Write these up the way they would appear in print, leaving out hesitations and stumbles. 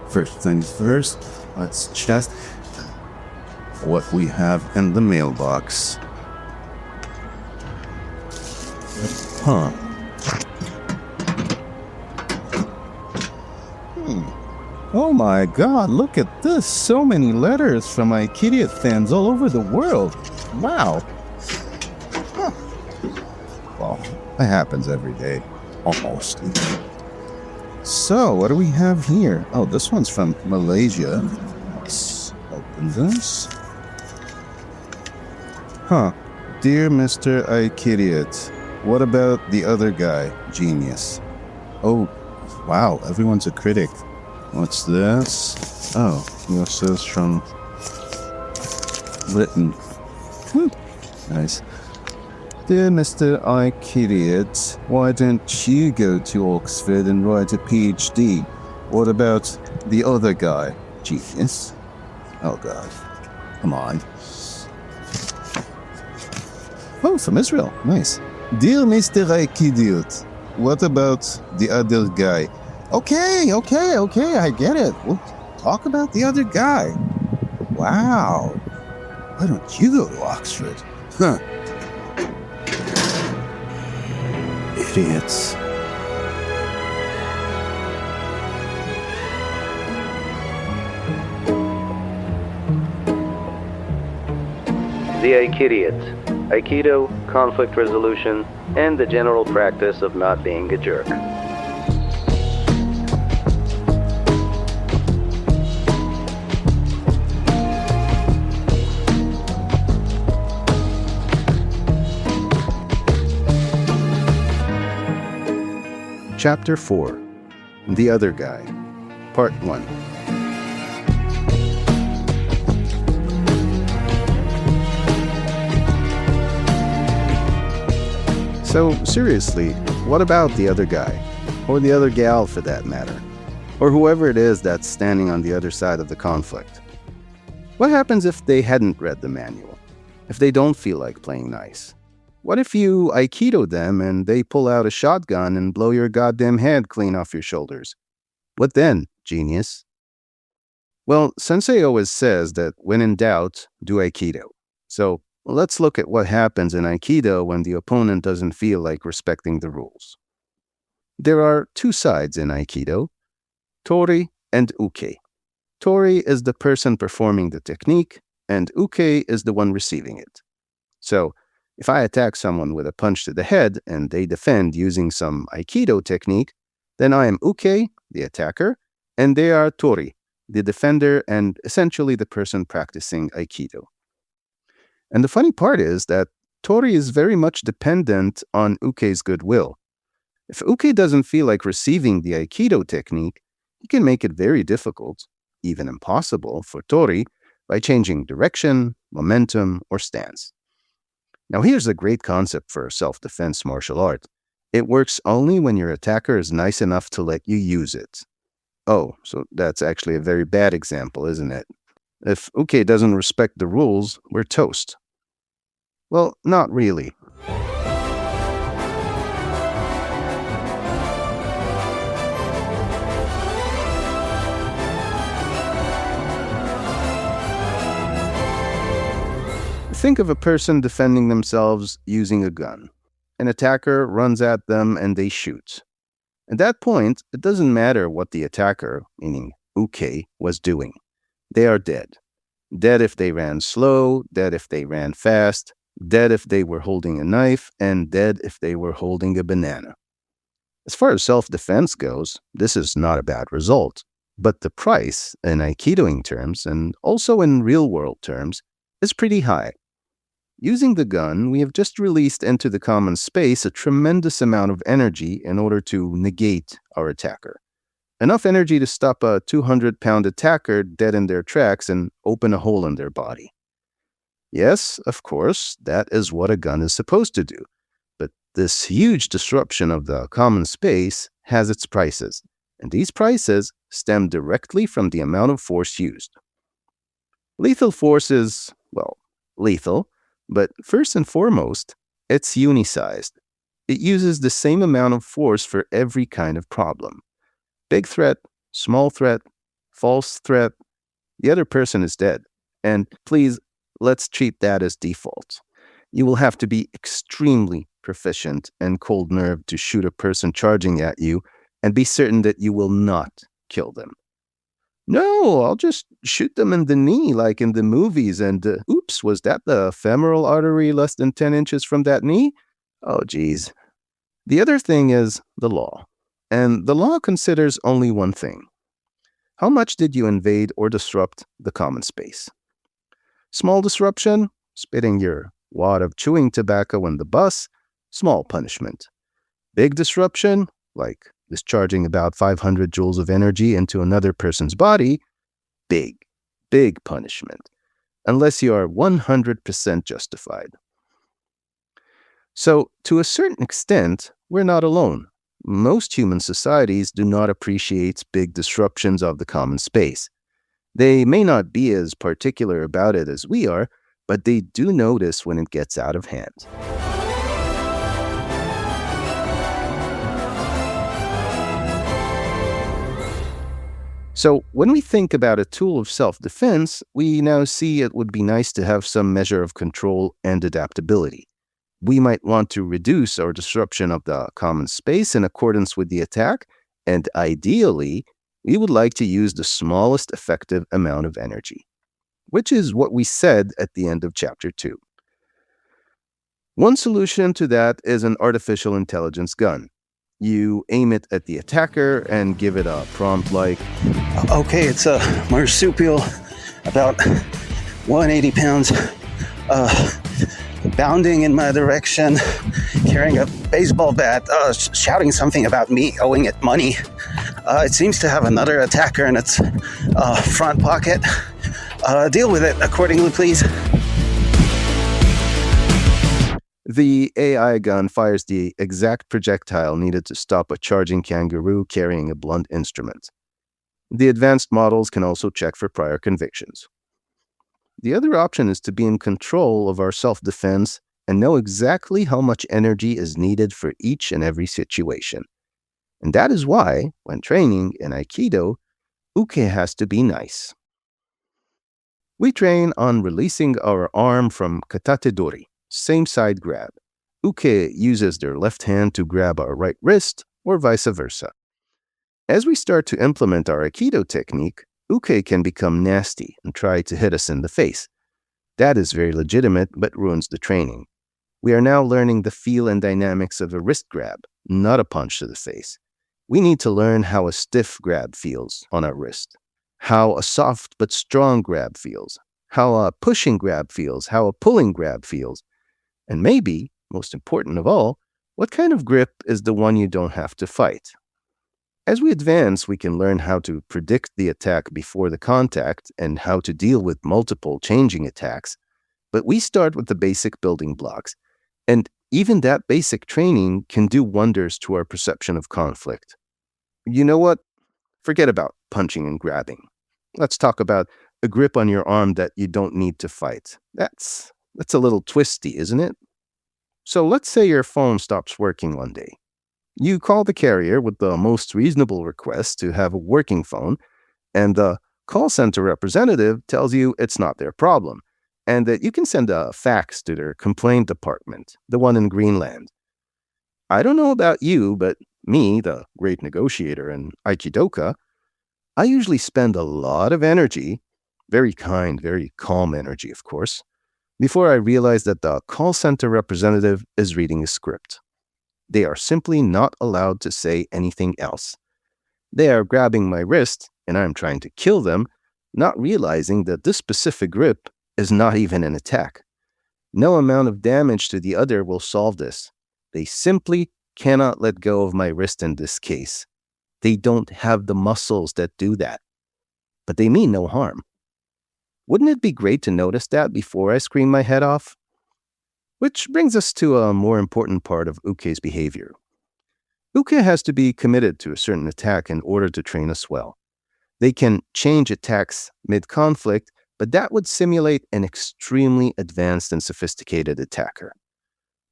First things first, let's check what we have in the mailbox. Huh. Oh my god, look at this! So many letters from Aikidiot fans all over the world. Wow. Huh. Well, that happens every day. Almost. So, what do we have here? Oh, this one's from Malaysia. Let's open this. Huh. Dear Mr. Aikidiot, what about the other guy, Genius? Oh, wow, everyone's a critic. What's this? Oh, this is from Britain. Nice. Dear Mr. Aikidiot, why don't you go to Oxford and write a PhD? What about the other guy, Genius? Oh god. Come on. Oh, from Israel. Nice. Dear Mr. Aikidiot, what about the other guy? Okay, I get it. We'll talk about the other guy. Wow. Why don't you go to Oxford? Huh. Idiots. The Aikidiot, Aikido, conflict resolution, and the general practice of not being a jerk. Chapter 4, The Other Guy, Part 1. So, seriously, what about the other guy? Or the other gal, for that matter? Or whoever it is that's standing on the other side of the conflict? What happens if they hadn't read the manual? If they don't feel like playing nice? What if you Aikido them and they pull out a shotgun and blow your goddamn head clean off your shoulders? What then, genius? Well, Sensei always says that when in doubt, do Aikido. So let's look at what happens in Aikido when the opponent doesn't feel like respecting the rules. There are two sides in Aikido, Tori and Uke. Tori is the person performing the technique, and Uke is the one receiving it. So, if I attack someone with a punch to the head and they defend using some Aikido technique, then I am Uke, the attacker, and they are Tori, the defender and essentially the person practicing Aikido. And the funny part is that Tori is very much dependent on Uke's goodwill. If Uke doesn't feel like receiving the Aikido technique, he can make it very difficult, even impossible, for Tori by changing direction, momentum, or stance. Now here's a great concept for self-defense martial art. It works only when your attacker is nice enough to let you use it. Oh, so that's actually a very bad example, isn't it? If Uke doesn't respect the rules, we're toast. Well, not really. Think of a person defending themselves using a gun. An attacker runs at them and they shoot. At that point, it doesn't matter what the attacker, meaning Uke, was doing. They are dead. Dead if they ran slow, dead if they ran fast, dead if they were holding a knife, and dead if they were holding a banana. As far as self-defense goes, this is not a bad result. But the price, in Aikidoing terms, and also in real-world terms, is pretty high. Using the gun, we have just released into the common space a tremendous amount of energy in order to negate our attacker. Enough energy to stop a 200-pound attacker dead in their tracks and open a hole in their body. Yes, of course, that is what a gun is supposed to do. But this huge disruption of the common space has its prices, and these prices stem directly from the amount of force used. Lethal force is, well, lethal, but first and foremost, it's unisized. It uses the same amount of force for every kind of problem. Big threat, small threat, false threat, the other person is dead. And please, let's treat that as default. You will have to be extremely proficient and cold-nerved to shoot a person charging at you and be certain that you will not kill them. No, I'll just shoot them in the knee like in the movies and, oops, was that the femoral artery less than 10 inches from that knee? Oh, geez. The other thing is the law. And the law considers only one thing. How much did you invade or disrupt the common space? Small disruption, spitting your wad of chewing tobacco in the bus, small punishment. Big disruption, like discharging about 500 joules of energy into another person's body, big punishment, unless you are 100% justified. So, to a certain extent, we're not alone. Most human societies do not appreciate big disruptions of the common space. They may not be as particular about it as we are, but they do notice when it gets out of hand. So, when we think about a tool of self-defense, we now see it would be nice to have some measure of control and adaptability. We might want to reduce our disruption of the common space in accordance with the attack, and ideally, we would like to use the smallest effective amount of energy, which is what we said at the end of Chapter 2. One solution to that is an artificial intelligence gun. You aim it at the attacker and give it a prompt like, "Okay, it's a marsupial, about 180 pounds, bounding in my direction, carrying a baseball bat, shouting something about me owing it money. It seems to have another attacker in its front pocket. Deal with it accordingly, please." The AI gun fires the exact projectile needed to stop a charging kangaroo carrying a blunt instrument. The advanced models can also check for prior convictions. The other option is to be in control of our self-defense and know exactly how much energy is needed for each and every situation. And that is why, when training in Aikido, uke has to be nice. We train on releasing our arm from katate-dori, same side grab. Uke uses their left hand to grab our right wrist, or vice versa. As we start to implement our Aikido technique, uke can become nasty and try to hit us in the face. That is very legitimate, but ruins the training. We are now learning the feel and dynamics of a wrist grab, not a punch to the face. We need to learn how a stiff grab feels on our wrist, how a soft but strong grab feels, how a pushing grab feels, how a pulling grab feels, and maybe, most important of all, what kind of grip is the one you don't have to fight. As we advance, we can learn how to predict the attack before the contact and how to deal with multiple changing attacks, but we start with the basic building blocks, and even that basic training can do wonders to our perception of conflict. You know what? Forget about punching and grabbing. Let's talk about a grip on your arm that you don't need to fight. That's a little twisty, isn't it? So let's say your phone stops working one day. You call the carrier with the most reasonable request to have a working phone, and the call center representative tells you it's not their problem, and that you can send a fax to their complaint department, the one in Greenland. I don't know about you, but me, the great negotiator in Aikido.The, I usually spend a lot of energy, very kind, very calm energy, of course, before I realize that the call center representative is reading a script. They are simply not allowed to say anything else. They are grabbing my wrist, and I'm trying to kill them, not realizing that this specific grip is not even an attack. No amount of damage to the other will solve this. They simply cannot let go of my wrist in this case. They don't have the muscles that do that. But they mean no harm. Wouldn't it be great to notice that before I scream my head off? Which brings us to a more important part of uke's behavior. Uke has to be committed to a certain attack in order to train us well. They can change attacks mid-conflict, but that would simulate an extremely advanced and sophisticated attacker.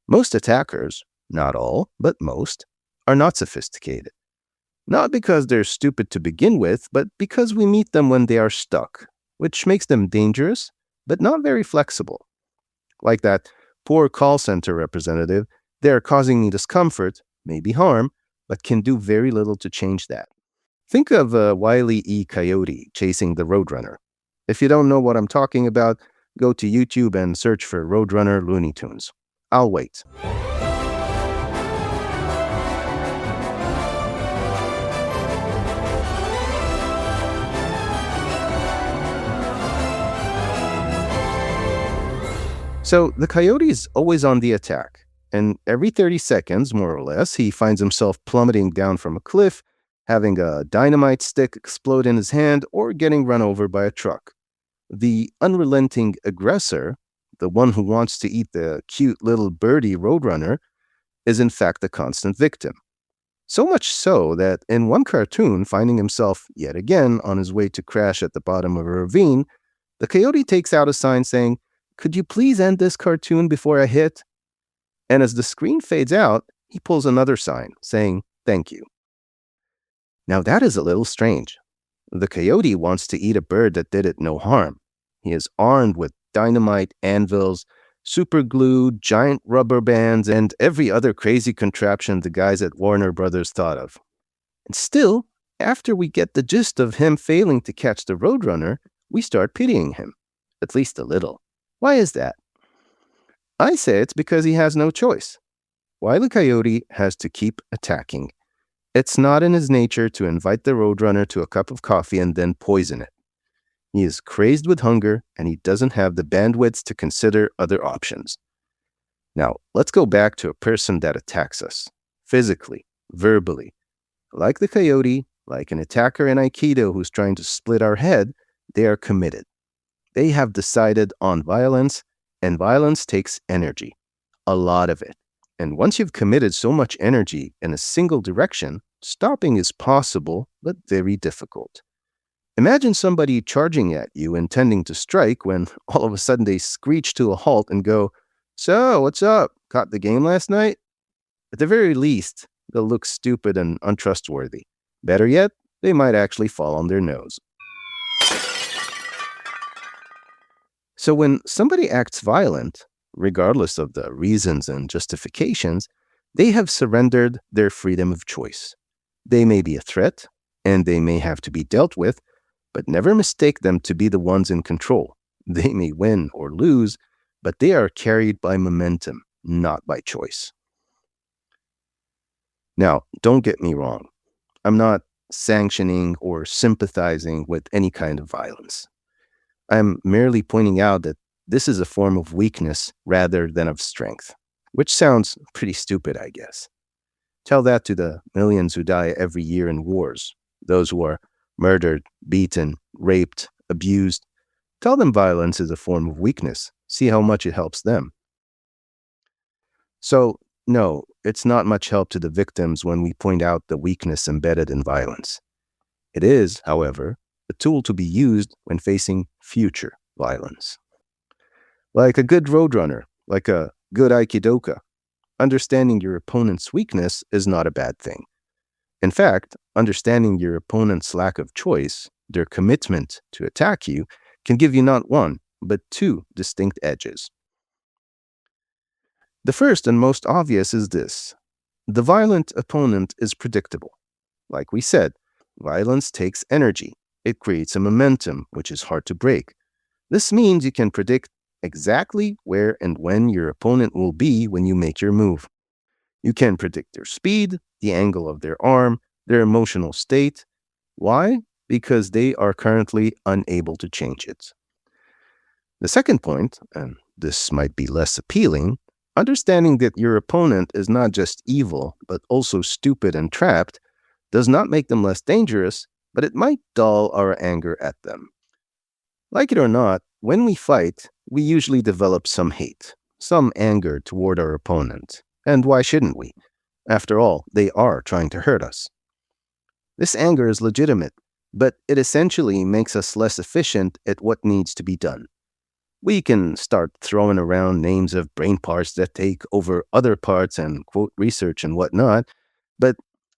Most attackers, not all, but most, are not sophisticated. Not because they're stupid to begin with, but because we meet them when they are stuck, which makes them dangerous, but not very flexible. Like that poor call center representative, they are causing me discomfort, maybe harm, but can do very little to change that. Think of Wiley E. Coyote chasing the Roadrunner. If you don't know what I'm talking about, go to YouTube and search for Roadrunner Looney Tunes. I'll wait. So the coyote is always on the attack, and every 30 seconds, more or less, he finds himself plummeting down from a cliff, having a dynamite stick explode in his hand, or getting run over by a truck. The unrelenting aggressor, the one who wants to eat the cute little birdie Roadrunner, is in fact the constant victim. So much so that in one cartoon, finding himself yet again on his way to crash at the bottom of a ravine, the coyote takes out a sign saying, "Could you please end this cartoon before I hit?" And as the screen fades out, he pulls another sign saying, "Thank you." Now that is a little strange. The coyote wants to eat a bird that did it no harm. He is armed with dynamite, anvils, super glue, giant rubber bands, and every other crazy contraption the guys at Warner Brothers thought of. And still, after we get the gist of him failing to catch the Roadrunner, we start pitying him, at least a little. Why is that? I say it's because he has no choice. Wile E. Coyote has to keep attacking. It's not in his nature to invite the Roadrunner to a cup of coffee and then poison it. He is crazed with hunger, and he doesn't have the bandwidth to consider other options. Now, let's go back to a person that attacks us, physically, verbally. Like the coyote, like an attacker in Aikido who's trying to split our head, they are committed. They have decided on violence, and violence takes energy, a lot of it. And once you've committed so much energy in a single direction, stopping is possible, but very difficult. Imagine somebody charging at you intending to strike when all of a sudden they screech to a halt and go, "So, what's up? Caught the game last night?" At the very least, they'll look stupid and untrustworthy. Better yet, they might actually fall on their nose. So when somebody acts violent, regardless of the reasons and justifications, they have surrendered their freedom of choice. They may be a threat, and they may have to be dealt with, but never mistake them to be the ones in control. They may win or lose, but they are carried by momentum, not by choice. Now, don't get me wrong. I'm not sanctioning or sympathizing with any kind of violence. I'm merely pointing out that this is a form of weakness rather than of strength, which sounds pretty stupid, I guess. Tell that to the millions who die every year in wars, those who are murdered, beaten, raped, abused. Tell them violence is a form of weakness. See how much it helps them. So, no, it's not much help to the victims when we point out the weakness embedded in violence. It is, however, a tool to be used when facing future violence. Like a good Roadrunner, like a good Aikidoka, understanding your opponent's weakness is not a bad thing. In fact, understanding your opponent's lack of choice, their commitment to attack you, can give you not one, but two distinct edges. The first and most obvious is this. The violent opponent is predictable. Like we said, violence takes energy. It creates a momentum, which is hard to break. This means you can predict exactly where and when your opponent will be when you make your move. You can predict their speed, the angle of their arm, their emotional state. Why? Because they are currently unable to change it. The second point, and this might be less appealing, understanding that your opponent is not just evil, but also stupid and trapped, does not make them less dangerous, but it might dull our anger at them. Like it or not, when we fight, we usually develop some hate, some anger toward our opponent. And why shouldn't we? After all, they are trying to hurt us. This anger is legitimate, but it essentially makes us less efficient at what needs to be done. We can start throwing around names of brain parts that take over other parts and quote research and whatnot. But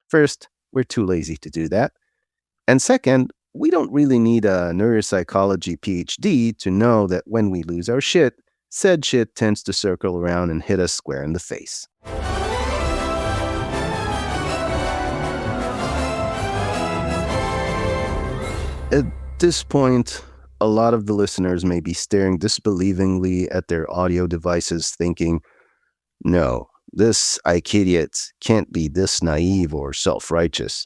first, we're too lazy to do that. And second, we don't really need a neuropsychology PhD to know that when we lose our shit, said shit tends to circle around and hit us square in the face. At this point, a lot of the listeners may be staring disbelievingly at their audio devices thinking, no, this Aikidiot can't be this naive or self-righteous.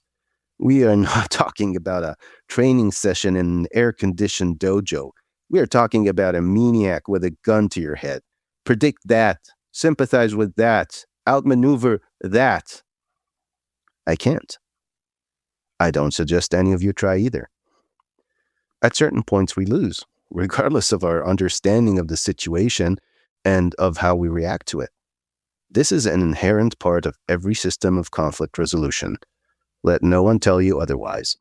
We are not talking about a training session in an air-conditioned dojo. We are talking about a maniac with a gun to your head. Predict that. Sympathize with that. Outmaneuver that. I can't. I don't suggest any of you try either. At certain points we lose, regardless of our understanding of the situation and of how we react to it. This is an inherent part of every system of conflict resolution. Let no one tell you otherwise.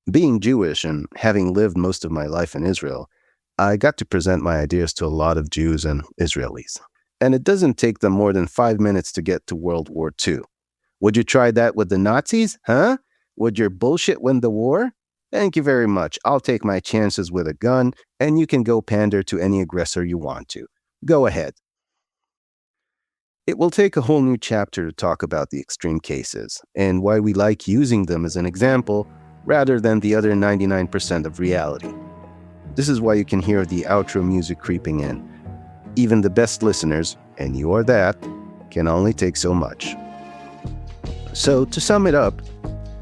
Being Jewish and having lived most of my life in Israel, I got to present my ideas to a lot of Jews and Israelis. And it doesn't take them more than 5 minutes to get to World War II. Would you try that with the Nazis? Huh? Would your bullshit win the war? Thank you very much. I'll take my chances with a gun, and you can go pander to any aggressor you want to. Go ahead. It will take a whole new chapter to talk about the extreme cases, and why we like using them as an example, rather than the other 99% of reality. This is why you can hear the outro music creeping in. Even the best listeners, and you are that, can only take so much. So, to sum it up,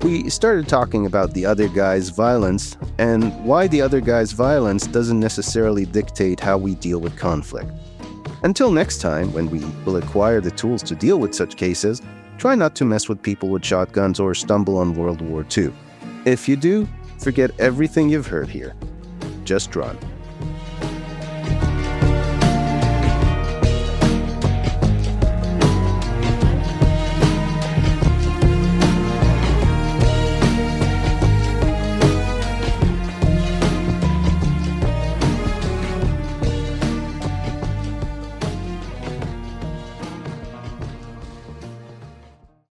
we started talking about the other guy's violence, and why the other guy's violence doesn't necessarily dictate how we deal with conflict. Until next time, when we will acquire the tools to deal with such cases, try not to mess with people with shotguns or stumble on World War II. If you do, forget everything you've heard here. Just run.